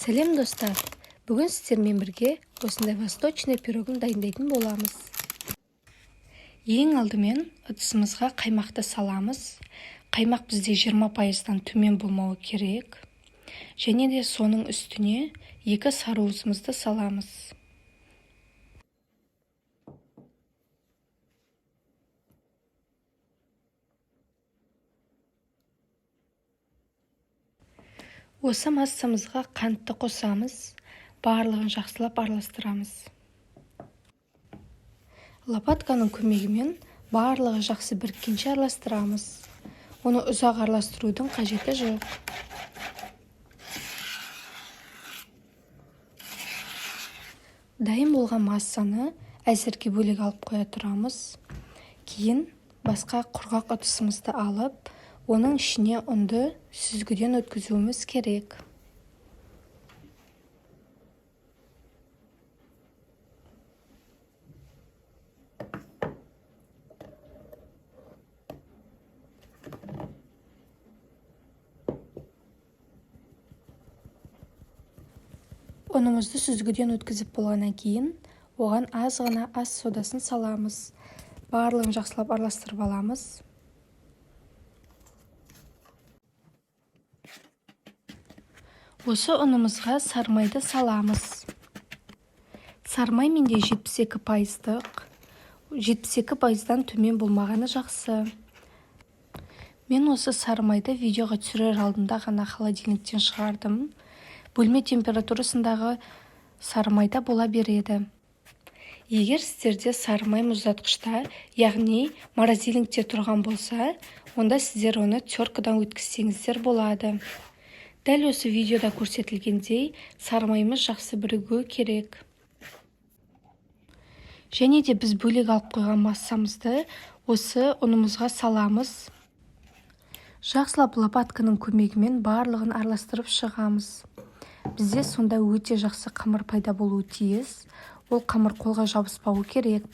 Сәлем достар! Бүгін сіздермен бірге осындай восточный пирогын дайындайтын боламыз. Ең алдымен ыдысымызға қаймақты саламыз. Қаймақ бізде 20%-дан төмен болмауы керек. Және де соның үстіне 2 сарыуызымызды саламыз. Осы массамызға қантты қосамыз. Барлығын жақсылап араластырамыз. Лопатканың көмегімен барлығы жақсы біріккенше араластырамыз. Оны ұзақ араластырудың қажеті жоқ. Дайын болған массаны әзірге бөлек алып қоя тұрамыз. Кейін басқа құрғақ ыдысымызды алып, оның ішіне ұнды сүзгіден өткізуіміз керек. Ұнымызды сүзгіден өткізіп болғаннан кейін, оған аз ғана ас содасын саламыз. Барлығын жақсылап араластырып аламыз. Осы ұнымызға сарымайды саламыз. Сарымай менде 72%-лық. 72%-дан төмен болмағаны жақсы. Мен осы сарымайды видеоға түсірер алдында ғана холодильниктен шығардым. Бөлме температурасындағы сарымайда бола береді. Егер сіздерде сарымай мұздатқышта, яғни морозильникте тұрған болса, онда сіздер оны теркадан өткізсеңіздер болады. Дәл осы видеода көрсетілгендей, сарымайымыз жақсы бірігуі керек. Және де біз бөлек алып қойған массамызды осы ұнымызға саламыз. Жақсылап лопатканың көмегімен барлығын араластырып шығамыз. Бізде сонда өте жақсы қамыр пайда болуы тиіс. Ол қамыр қолға жабыспауы керек.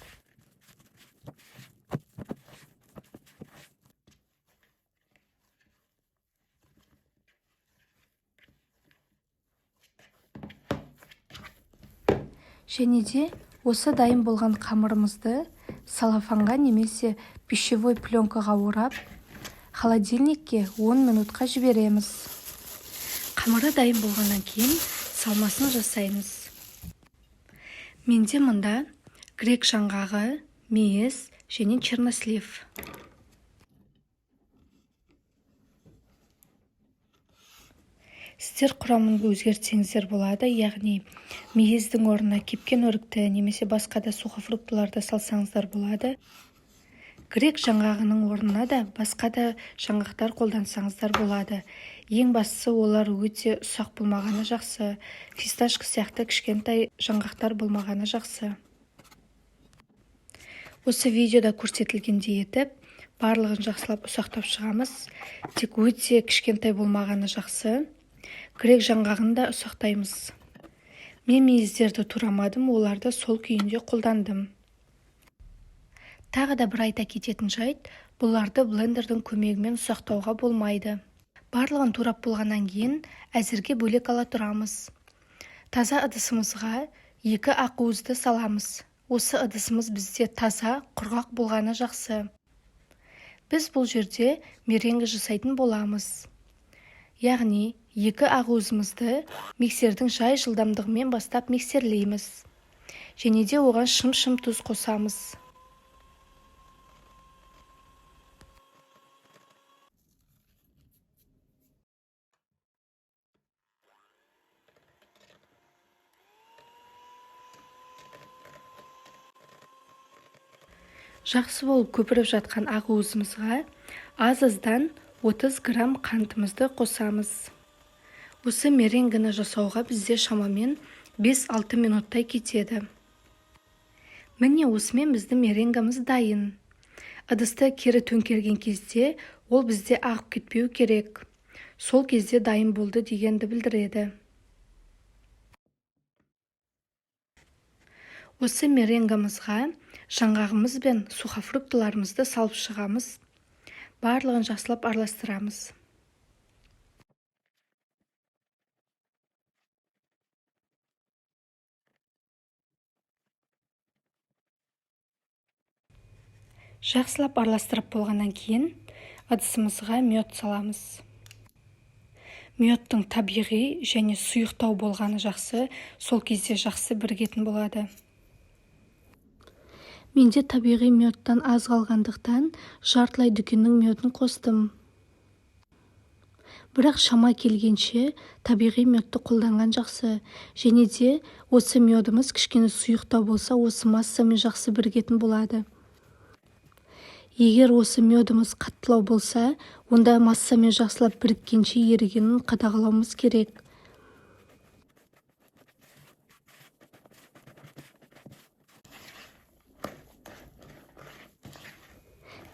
Және де осы дайын болған қамырымызды салафанға немесе пищевой пленкаға орап, холодильникке 10 минутқа жібереміз. Қамыры дайын болғаннан кейін салмасын жасаймыз. Менде мұнда грек жаңғағы, мейіз және чернослив. Сіздер құрамын өзгертсеңіздер болады, яғни мейіздің орнына кепкен өрікті немесе басқа да сухофруктыларды салсаңыздар болады. Грек жаңғағының орнына да басқа да жаңғақтар қолдансаңыздар болады. Ең бастысы олар өте ұсақ болмағаны жақсы. Фисташка сияқты кішкентай жаңғақтар болмағаны жақсы. Осы видеода көрсетілгендей етіп, барлығын жақсылап ұсақтап шығамыз. Тек өте кішкентай болмағаны жақсы. Грек жаңғағын да ұсақтаймыз. Мен мейіздерді турамадым, оларды сол күйінде қолдандым. Тағы да бір айта кететін жайт, бұларды блендердің көмегімен ұсақтауға болмайды. Барлығын турап болғаннан кейін әзірге бөлек ала тұрамыз. Таза ыдысымызға 2 ақуызды саламыз. Осы ыдысымыз бізде таза, құрғақ болғаны жақсы. Біз бұл жерде меренге жасайтын боламыз. Яғни 2 ақуызымызды миксердің жай жылдамдығымен бастап миксерлейміз. Және де оған шым-шым тұз қосамыз. Жақсы болып көпіріп жатқан ақуызымызға аз-аздан 30 грамм қантымызды қосамыз. Осы меренгіні жасауға бізде шамамен 5-6 минуттай кетеді. Міне осымен біздің меренгіміз дайын. Ыдысты кері төңкерген кезде ол бізде ағып кетпеу керек. Сол кезде дайын болды дегенді білдіреді. Осы меренгімізға жаңғағымыз бен сухофруктыларымызды салып шығамыз. Барлығын жақсылап араластырамыз. Жақсылап араластырып болғаннан кейін ыдысымызға мед саламыз. Медтің табиғи және сұйықтау болғаны жақсы, сол кезде жақсы бірігетін болады. Менде табиғи медтан аз қалғандықтан жартылай дүкеннің медін қостым. Бірақ шама келгенше табиғи медті қолданған жақсы. Және де осы медіміз кішкене сұйықтау болса, осы массамен жақсы бірігетін болады. Егер осы медіміз қаттылау болса, онда массамен жақсылап біріккенше ерігенін қадағалауымыз керек.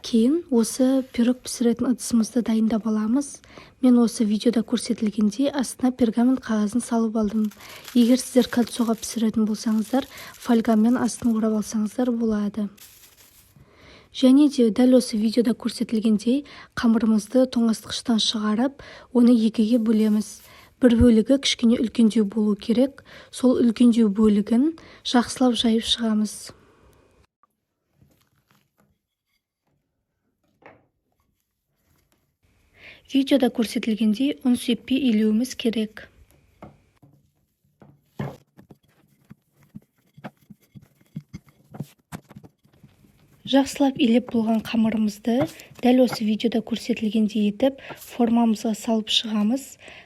Кейін осы пирог пісіретін ыдысымызды дайындап аламыз. Мен осы видеода көрсетілгендей астына пергамент қағазын салып алдым. Егер сіздер кольцоға пісіретін болсаңыздар, фольгамен астын орап алсаңыздар болады. Және де дәл осы видеода көрсетілгендей қамырымызды тоңазытқыштан шығарып, оны екіге бөлеміз. Бір бөлігі кішкене үлкендеу болу керек. Сол үлкендеу бөлігін жақсылап жайып шығамыз. Видеода көрсетілгендей ұн сеппей илеуіміз керек. Жақсылап илеп болған қамырымызды дәл осы видеода көрсетілгендей етіп формамызға салып шығамыз.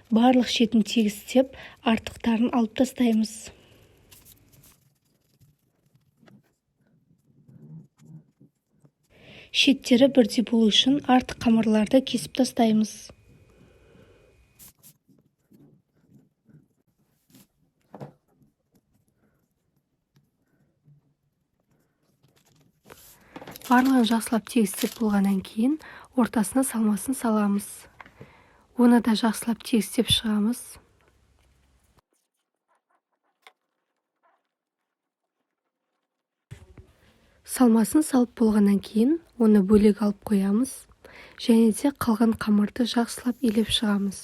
Барлық шетін тегістеп, артықтарын алып тастаймыз. Шеттері бірдей болу үшін артық қамырларды кесіп тастаймыз. Барлығын жақсылап тегістеп болғаннан кейін ортасына салмасын саламыз. Оны да жақсылап тегістеп шығамыз. Салмасын салып болғаннан кейін оны бөлек алып қоямыз. Және де қалған қамырды жақсылап илеп шығамыз.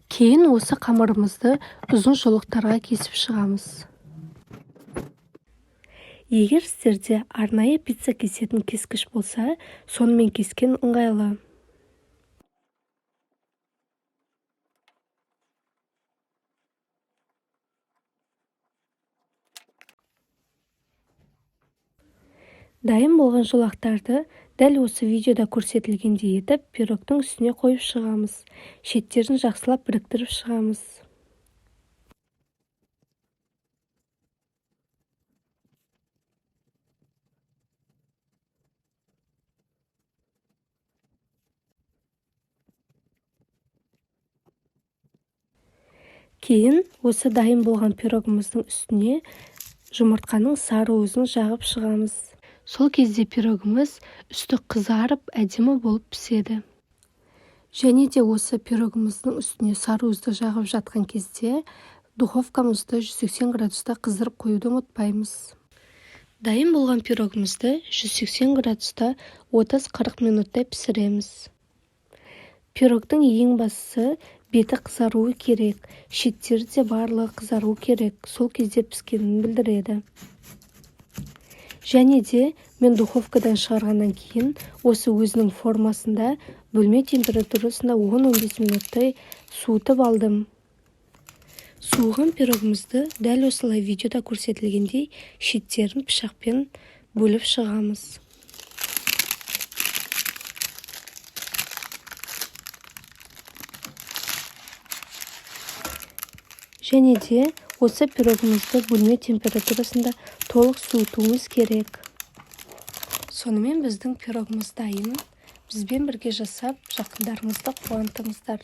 Кейін осы қамырымызды ұзын жолақтарға кесіп шығамыз. Егер сіздерде арнайы пицца кесетін кескіш болса, сонымен кескен ыңғайлы. Дайын болған жолақтарды дәл осы видеода көрсетілгендей етіп пирогтың үстіне қойып шығамыз. Шеттерін жақсылап біріктіріп шығамыз. Кейін осы дайын болған пирогымыздың үстіне жұмыртқаның сары уызын жағып шығамыз. Сол кезде пирогымыз үсті қызарып, әдемі болып піседі. Және де осы пирогымыздың үстіне сары уызды жағып жатқан кезде духовкамызды 180 градуста қыздырып қоюды ұмытпаймыз. Дайын болған пирогымызды 180 градуста 30-40 минуттай пісіреміз. Пирогтың ең бастысы беті қызаруы керек, шеттері де барлығы қызаруы керек, сол кезде піскенін білдіреді. Және де мен духовкадан шығарғаннан кейін осы өзінің формасында бөлме температурасында 10-15 минуттай суытып алдым. Суыған пирогымызды дәл осылай видеода көрсетілгендей шеттерін пышақпен бөліп шығамыз. Және де осы пирогымызды бөлме температурасында толық суытуымыз керек. Сонымен біздің пирогымыз дайын. Бізбен бірге жасап, жақындарыңызды қуантыңыздар.